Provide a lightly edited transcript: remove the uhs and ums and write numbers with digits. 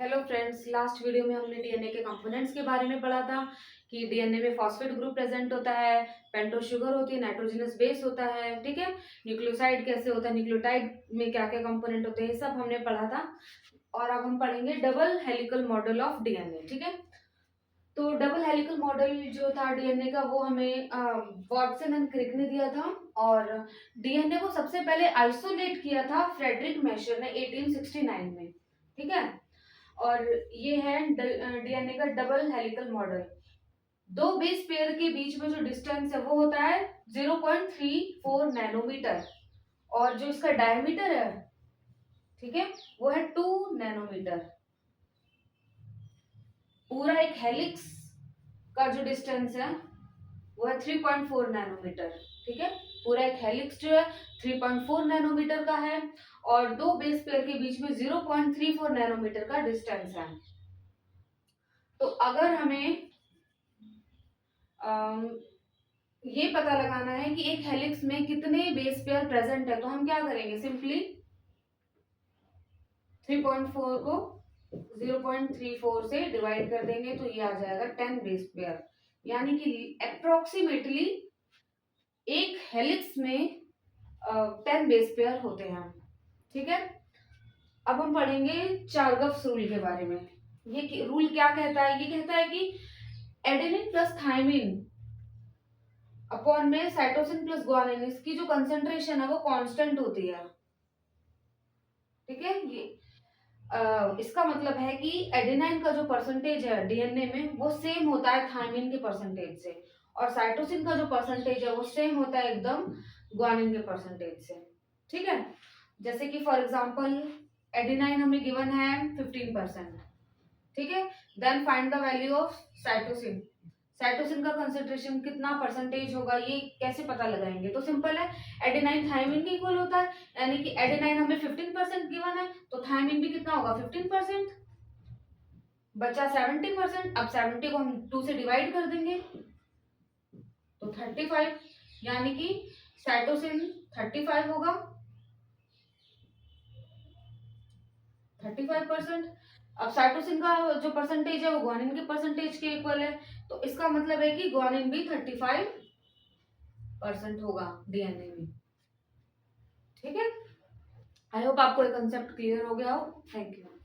Hello friends, last video में हमने DNA के कंपोनेंट्स के बारे में पढ़ा था कि डीएनए में फॉस्फेट ग्रुप प्रेजेंट होता है, पेंटोज शुगर होती है, नाइट्रोजनस बेस होता है, ठीक है। न्यूक्लियोसाइड कैसे होता है, न्यूक्लियोटाइड में क्या क्या कंपोनेंट होते हैं, ये सब हमने पढ़ा था। और अब हम पढ़ेंगे double helical model of DNA, ठीक है। तो डबल हेलिकल मॉडल जो था डीएनए का, वो हमें वाटसन एंड क्रिक ने दिया था। और डीएनए को सबसे पहले आइसोलेट किया था फ्रेडरिक मैशर ने 1869 में, ठीक है। और ये है डीएनए का डबल हेलिकल मॉडल। दो बेस पेयर के बीच में जो डिस्टेंस है वो होता है 0.34 नैनोमीटर, और जो इसका डायमीटर है, ठीक है, वो है 2 नैनोमीटर। पूरा एक हेलिक्स का जो डिस्टेंस है वो है 3.4 नैनोमीटर, ठीक है। पूरा एक हेलिक्स जो है 3.4 नैनोमीटर का है, और दो बेस पेयर के बीच में 0.34 नैनोमीटर का डिस्टेंस है। तो अगर हमें अम, ये पता लगाना है कि एक हेलिक्स में कितने बेस पेयर प्रेजेंट है, तो हम क्या करेंगे, सिंपली 3.4 को 0.34 से डिवाइड कर देंगे, तो ये आ जाएगा 10 बेस पेयर। यानी कि अप्रोक्सीमेटली एक हेलिक्स में 10 बेस पेयर होते हैं, ठीक है। अब हम पढ़ेंगे चार्गफ्स रूल के बारे में। ये रूल क्या कहता है, ये कहता है कि एडेनिन प्लस थायमिन अपॉन में साइटोसिन प्लस ग्वानिन, इसकी जो कंसेंट्रेशन है वो कांस्टेंट होती है, ठीक है। ये इसका मतलब है कि एडेनाइन का जो परसेंटेज है डीएनए में वो सेम होता है थायमिन के परसेंटेज से, और साइटोसिन का जो परसेंटेज है वो सेम होता है एकदम ग्वानिन के परसेंटेज से, ठीक है। जैसे कि फॉर एग्जांपल एडेनाइन हमें गिवन है 15%, ठीक है। Then find the value of cytosine. Cytosine का कंसेंट्रेशन कितना परसेंटेज होगा, ये कैसे पता लगाएंगे, तो सिंपल है, एडेनाइन थायमिन के इक्वल होता है। यानी कि एडेनाइन हमें 15% गिवन है, तो थायमिन भी कितना होगा, 15%। बचा 70%। अब 70 को हम 2 से डिवाइड कर देंगे तो 35, यानी कि साइटोसिन 35 होगा, 35%। अब साइटोसिन का जो परसेंटेज है वो ग्वानिन के परसेंटेज के इक्वल है, तो इसका मतलब है कि ग्वानिन भी 35% होगा डीएनए में, ठीक है। आई होप आपको ये कंसेप्ट क्लियर हो गया हो। Thank you.